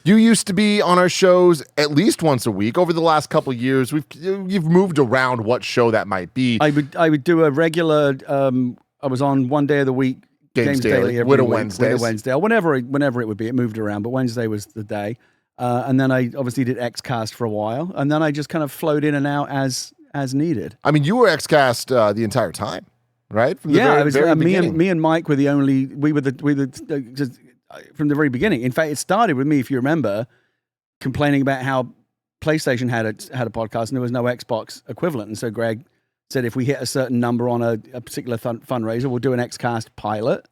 You used to be on our shows at least once a week. Over the last couple of years, you've moved around what show that might be. I would do a regular. I was on one day of the week. Games Daily every week. Wednesday, or whenever it would be. It moved around, but Wednesday was the day. And then I obviously did XCast for a while, and then I just kind of flowed in and out as needed. I mean, you were XCast the entire time, right? From the I was. very me and Mike were the only. We were just from the very beginning. In fact, it started with me, if you remember, complaining about how PlayStation had a podcast and there was no Xbox equivalent, and so Greg said if we hit a certain number on a particular fundraiser, we'll do an XCast pilot,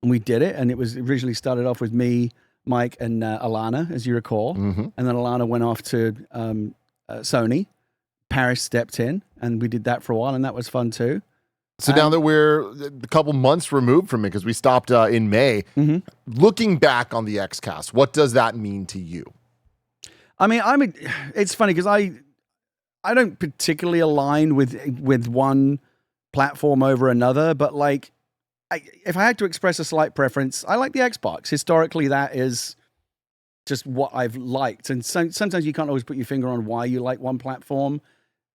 and we did it. And it was originally started off with me, Mike, and Alana, as you recall, and then Alana went off to Sony. Paris stepped in, and we did that for a while, and that was fun too. So now that we're a couple months removed from it, because we stopped in May, looking back on the XCast, what does that mean to you? I mean, it's funny because I don't particularly align with one platform over another, but like, if I had to express a slight preference, I like the Xbox. Historically, that is just what I've liked. And sometimes you can't always put your finger on why you like one platform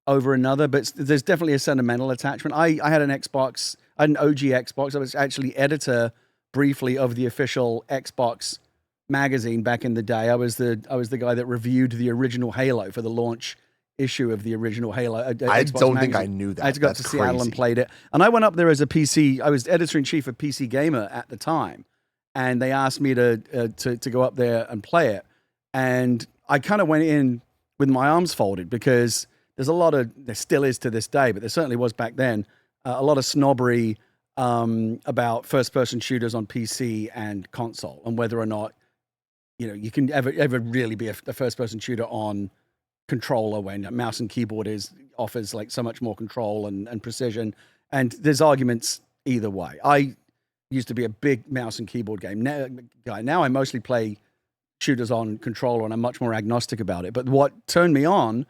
over another, but there's definitely a sentimental attachment. I had an Xbox, I had an OG Xbox. I was actually editor briefly of the official Xbox magazine back in the day. I was the guy that reviewed the original Halo for the launch issue of the original Halo. I Xbox don't magazine. think I knew that. I had to go to Seattle and played it. And I went up there as a PC. I was editor-in-chief of PC Gamer at the time. And they asked me to go up there and play it. And I kind of went in with my arms folded because there still is to this day, but there certainly was back then, a lot of snobbery about first-person shooters on PC and console and whether or not, you can ever really be a first-person shooter on controller when mouse and keyboard offers like so much more control and precision. And there's arguments either way. I used to be a big mouse and keyboard guy. Now I mostly play shooters on controller, and I'm much more agnostic about it. But what turned me on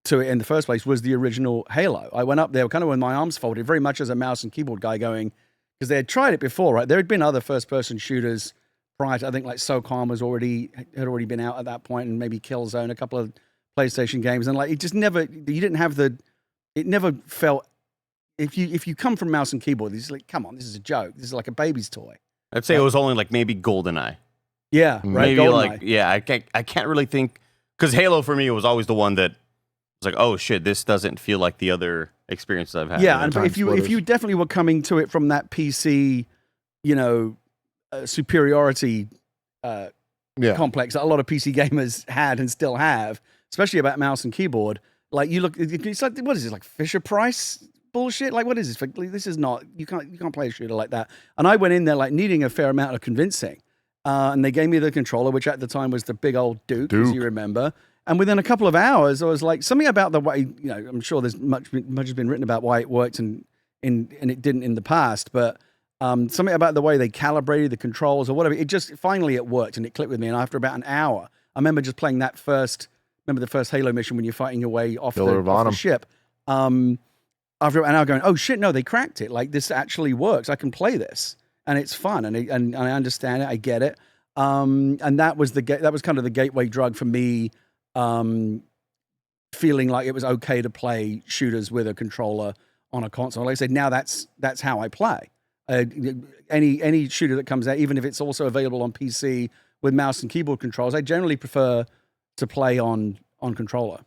to it in the first place was the original Halo. I went up there kind of with my arms folded, very much as a mouse and keyboard guy going, because they had tried it before, right? There had been other first-person shooters prior to, I think like SOCOM had already been out at that point, and maybe Killzone, a couple of PlayStation games, and like it just never, it never felt, if you come from mouse and keyboard, it's like, come on, this is a joke. This is like a baby's toy. I'd say it was only like maybe GoldenEye. Yeah, right. Maybe GoldenEye. I can't really think, because Halo for me was always the one that was like, oh shit, this doesn't feel like the other experiences I've had. Yeah, and if you definitely were coming to it from that PC, superiority complex that a lot of PC gamers had and still have, especially about mouse and keyboard. Like you look, it's like, what is this, like Fisher Price bullshit? Like what is this? This is not, you can't play a shooter like that. And I went in there like needing a fair amount of convincing. And they gave me the controller, which at the time was the big old Duke. As you remember. And within a couple of hours, I was like, something about the way, I'm sure there's much has been written about why it worked and it didn't in the past, but something about the way they calibrated the controls or whatever, it just, finally it worked and it clicked with me. And after about an hour, I remember just playing the first Halo mission when you're fighting your way off the ship. After an hour going, oh shit, no, they cracked it. Like this actually works. I can play this. And it's fun, and I understand it. I get it, and that was kind of the gateway drug for me, feeling like it was okay to play shooters with a controller on a console. Like I said, now that's how I play. Any shooter that comes out, even if it's also available on PC with mouse and keyboard controls, I generally prefer to play on controller.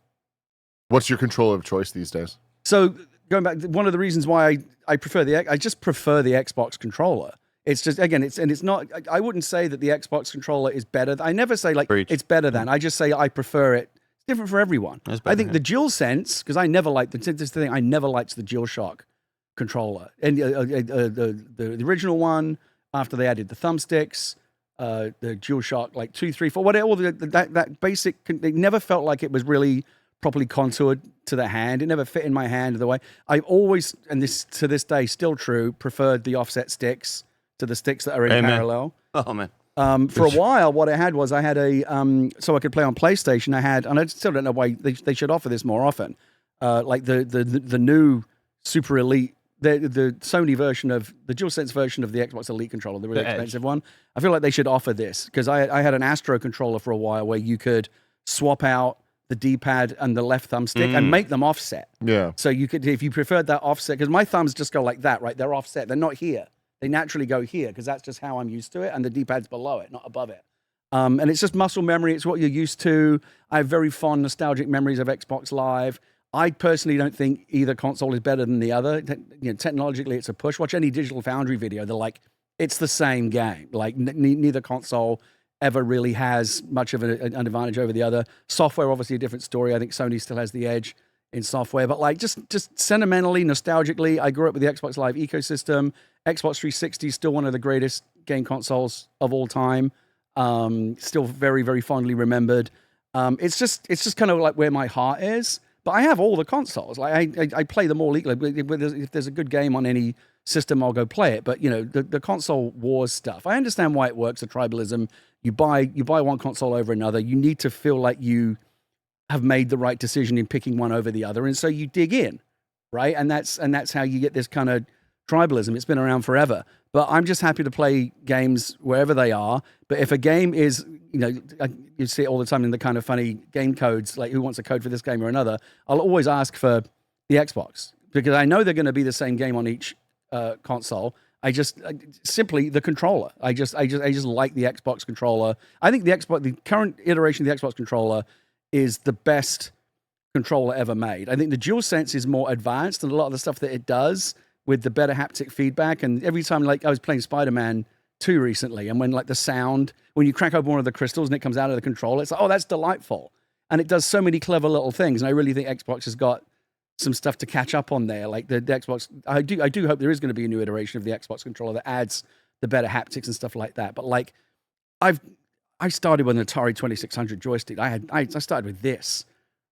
What's your controller of choice these days? So going back, one of the reasons why I just prefer the Xbox controller. It's just, again, it's not, I wouldn't say that the Xbox controller is better. I never say like it's better than. I just say I prefer it. It's different for everyone. I think the DualSense, because I never liked this is the thing, I never liked the DualShock controller. And the original one, after they added the thumbsticks, the DualShock like 2, 3, 4, whatever, all that basic, it never felt like it was really properly contoured to the hand. It never fit in my hand the way. I always, and this to this day still true, preferred the offset sticks to the sticks that are in parallel. Oh man. For a while, what I had a so I could play on PlayStation. I had, and I still don't know why they should offer this more often. Like the new Super Elite the Sony version of the DualSense version of the Xbox Elite controller, the really expensive one. I feel like they should offer this because I had an Astro controller for a while where you could swap out the D-pad and the left thumbstick and make them offset. Yeah. So you could, if you preferred that offset, because my thumbs just go like that, right? They're offset. They're not here. They naturally go here because that's just how I'm used to it, and the D-pad's below it, not above it. And it's just muscle memory. It's what you're used to. I have very fond, nostalgic memories of Xbox Live. I personally don't think either console is better than the other. Technologically, it's a push. Watch any Digital Foundry video. They're like, it's the same game. Like, neither console ever really has much of an advantage over the other. Software, obviously, a different story. I think Sony still has the edge in software. But, like, just sentimentally, nostalgically, I grew up with the Xbox Live ecosystem. Xbox 360 is still one of the greatest game consoles of all time. Still very, very fondly remembered. It's just kind of like where my heart is. But I have all the consoles. Like I play them all equally. If there's a good game on any system, I'll go play it. But the console wars stuff, I understand why it works. The tribalism. You buy one console over another. You need to feel like you have made the right decision in picking one over the other, and so you dig in, right? And that's how you get this kind of tribalism. It's been around forever. But I'm just happy to play games wherever they are. But if a game is, you see it all the time in the kind of funny game codes, like who wants a code for this game or another, I'll always ask for the Xbox because I know they're going to be the same game on each console. Simply the controller. I just like the Xbox controller. I think the current iteration of the Xbox controller is the best controller ever made. I think the DualSense is more advanced and a lot of the stuff that it does with the better haptic feedback. And every time, like I was playing Spider-Man 2 recently, and when like the sound, when you crack open one of the crystals and it comes out of the controller, it's like, oh, that's delightful. And it does so many clever little things. And I really think Xbox has got some stuff to catch up on there. Like the Xbox, I do hope there is going to be a new iteration of the Xbox controller that adds the better haptics and stuff like that. But like, I started with an Atari 2600 joystick. I started with this,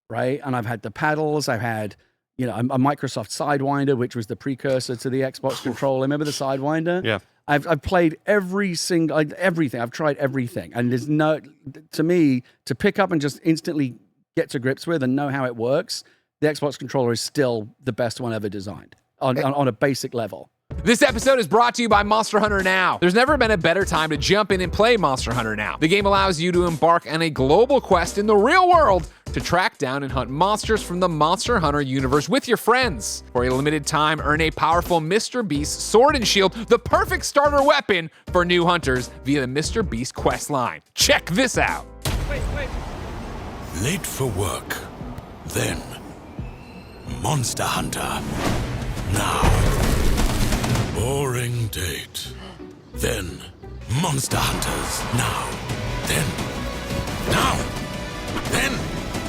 right? And I've had the paddles. I've had a Microsoft Sidewinder, which was the precursor to the Xbox controller. Remember the Sidewinder? Yeah. I've played everything. I've tried everything. And there's to me, to pick up and just instantly get to grips with and know how it works, the Xbox controller is still the best one ever designed on a basic level. This episode is brought to you by Monster Hunter Now. There's never been a better time to jump in and play Monster Hunter Now. The game allows you to embark on a global quest in the real world to track down and hunt monsters from the Monster Hunter universe with your friends. For a limited time, earn a powerful Mr. Beast sword and shield, the perfect starter weapon for new hunters via the Mr. Beast quest line. Check this out. Wait. Late for work. Then Monster Hunter Now. Boring date. Then Monster Hunters Now. Then now. Then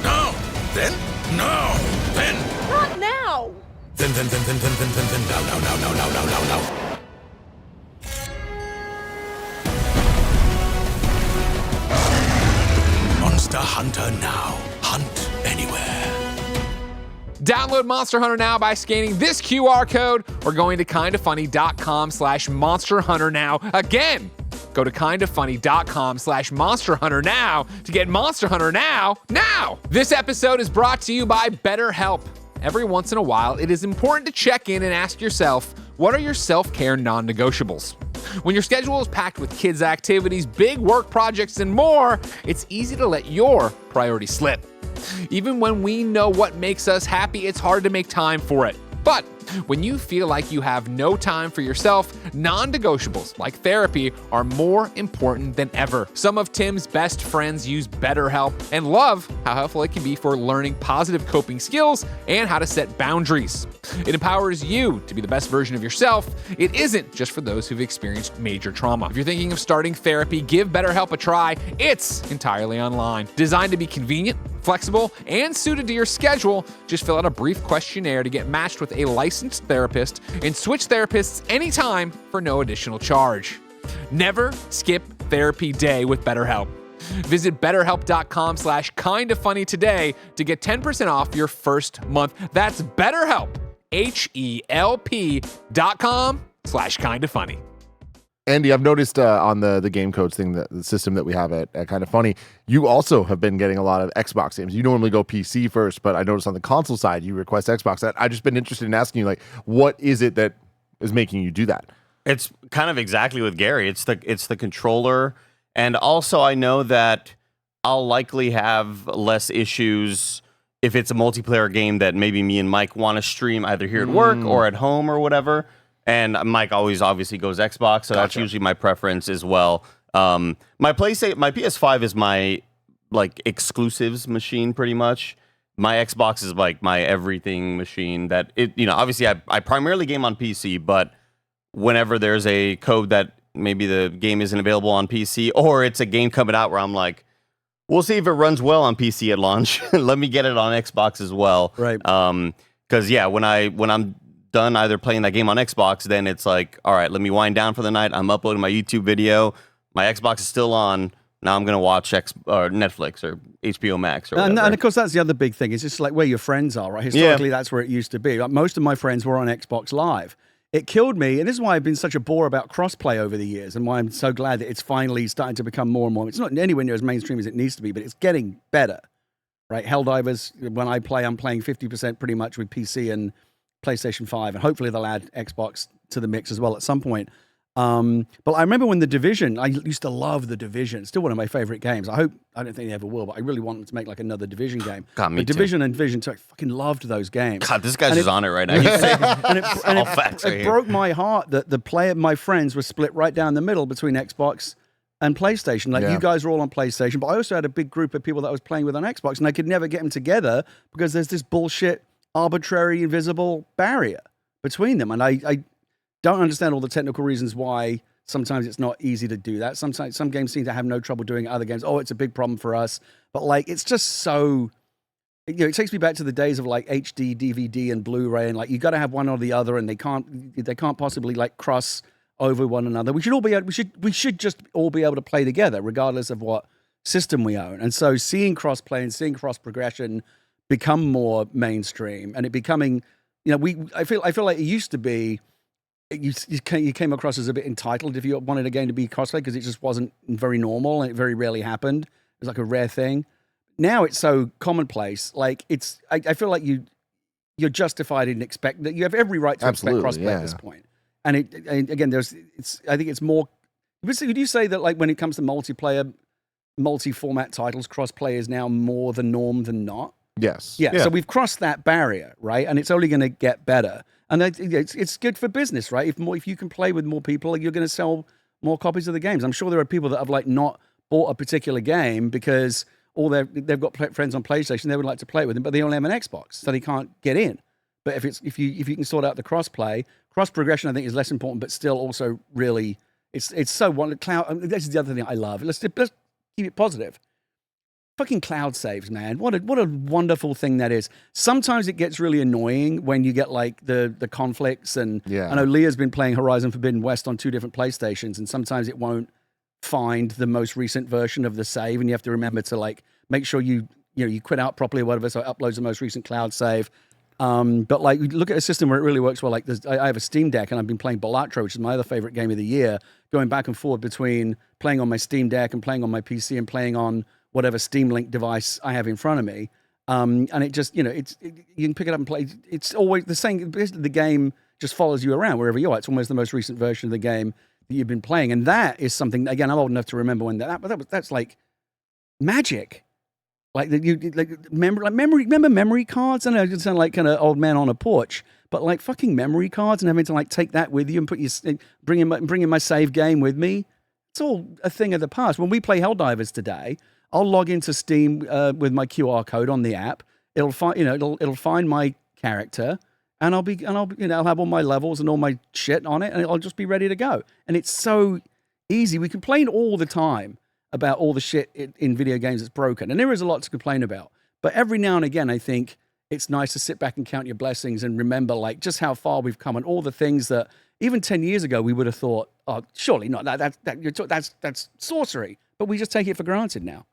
now. Then now. Then Not now. Then now. Monster Hunter Now. Hunt anywhere. Download Monster Hunter Now by scanning this QR code or going to kindafunny.com/Monster Hunter Now. Again, go to kindafunny.com/Monster Hunter Now to get Monster Hunter Now. This episode is brought to you by BetterHelp. Every once in a while, it is important to check in and ask yourself, what are your self-care non-negotiables? When your schedule is packed with kids' activities, big work projects, and more, it's easy to let your priorities slip. Even when we know what makes us happy, it's hard to make time for it. But when you feel like you have no time for yourself, non-negotiables like therapy are more important than ever. Some of Tim's best friends use BetterHelp and love how helpful it can be for learning positive coping skills and how to set boundaries. It empowers you to be the best version of yourself. It isn't just for those who've experienced major trauma. If you're thinking of starting therapy, give BetterHelp a try. It's entirely online, designed to be convenient, flexible, and suited to your schedule. Just fill out a brief questionnaire to get matched with a licensed therapist and switch therapists anytime for no additional charge. Never skip therapy day with BetterHelp. Visit betterhelp.com/kindafunny today to get 10% off your first month. That's BetterHelp, HELP.com/kindafunny. Andy, I've noticed on the game codes thing, that the system that we have at Kind of Funny, you also have been getting a lot of Xbox games. You normally go PC first, but I noticed on the console side, you request Xbox. I've just been interested in asking you, like, what is it that is making you do that? It's kind of exactly with Gary. It's the controller, and also I know that I'll likely have less issues if it's a multiplayer game that maybe me and Mike want to stream either here at work or at home or whatever. And Mike always obviously goes Xbox, so that's usually my preference as well. My PS5 is my like exclusives machine pretty much. My Xbox is like my everything machine. That it, obviously I primarily game on PC, but whenever there's a code that maybe the game isn't available on PC, or it's a game coming out where I'm like, we'll see if it runs well on PC at launch. Let me get it on Xbox as well. Right. Because when I'm done either playing that game on Xbox, then it's like, all right, let me wind down for the night. I'm uploading my YouTube video. My Xbox is still on. Now I'm gonna watch Netflix or HBO Max or whatever. And of course, that's the other big thing. It's just like where your friends are, right? Historically, that's where it used to be. Like, most of my friends were on Xbox Live. It killed me, and this is why I've been such a bore about crossplay over the years, and why I'm so glad that it's finally starting to become more and more. It's not anywhere near as mainstream as it needs to be, but it's getting better, right? Helldivers, when I play, I'm playing 50% pretty much with PC and PlayStation 5, and hopefully they'll add Xbox to the mix as well at some point. But I remember when The Division, I used to love The Division. It's still one of my favorite games. I don't think they ever will, but I really want them to make like another Division game. God, me but Division and Division 2, I fucking loved those games. God, this guy's just on it right now. He's saying It broke my heart that my friends were split right down the middle between Xbox and PlayStation. Like, you guys were all on PlayStation, but I also had a big group of people that I was playing with on Xbox, and I could never get them together because there's this bullshit, arbitrary, invisible barrier between them. And I don't understand all the technical reasons why sometimes it's not easy to do that. Sometimes some games seem to have no trouble doing it. Other games, it's a big problem for us. But like, it's just so, it takes me back to the days of like HD, DVD, and Blu-ray, and like you got to have one or the other, and they can't possibly like cross over one another. We should just all be able to play together, regardless of what system we own. And so seeing cross-play and seeing cross-progression become more mainstream, and it becoming, I feel like it used to be, you came across as a bit entitled if you wanted a game to be crossplay, because it just wasn't very normal and it very rarely happened. It was like a rare thing. Now it's so commonplace. Like I feel like you're justified in expect that you have every right to expect crossplay at this point. And again, I think it's more. Would you say that like when it comes to multiplayer, multi-format titles, crossplay is now more the norm than not? Yes. Yeah. So we've crossed that barrier, right? And it's only going to get better. And it's good for business, right? If you can play with more people, you're going to sell more copies of the games. I'm sure there are people that have like not bought a particular game because they've got friends on PlayStation, they would like to play with them, but they only have an Xbox, so they can't get in. But if you can sort out the cross progression, I think is less important, but still also really it's so one cloud. I mean, this is the other thing I love. Let's keep it positive. Fucking cloud saves, man. What a wonderful thing that is. Sometimes it gets really annoying when you get like the conflicts, and I know Leah's been playing Horizon Forbidden West on 2 different PlayStations, and sometimes it won't find the most recent version of the save, and you have to remember to like make sure you quit out properly or whatever, so it uploads the most recent cloud save. But like, look at a system where it really works well. Like, I have a Steam Deck, and I've been playing Balatro, which is my other favorite game of the year, going back and forth between playing on my Steam Deck and playing on my PC and playing on whatever Steam Link device I have in front of me. And it just, you can pick it up and play. It's always the same. Basically, the game just follows you around wherever you are. It's almost the most recent version of the game that you've been playing. And that is something, again, I'm old enough to remember when that's like magic. Like remember memory cards? I know it sound like kind of old man on a porch, but like fucking memory cards and having to like take that with you and bring in my save game with me. It's all a thing of the past. When we play Helldivers today, I'll log into Steam with my QR code on the app. It'll find it'll find my character, and I'll have all my levels and all my shit on it, and I'll just be ready to go. And it's so easy. We complain all the time about all the shit in video games that's broken, and there is a lot to complain about. But every now and again, I think it's nice to sit back and count your blessings and remember like just how far we've come and all the things that even 10 years ago we would have thought, oh, surely not. That's sorcery. But we just take it for granted now.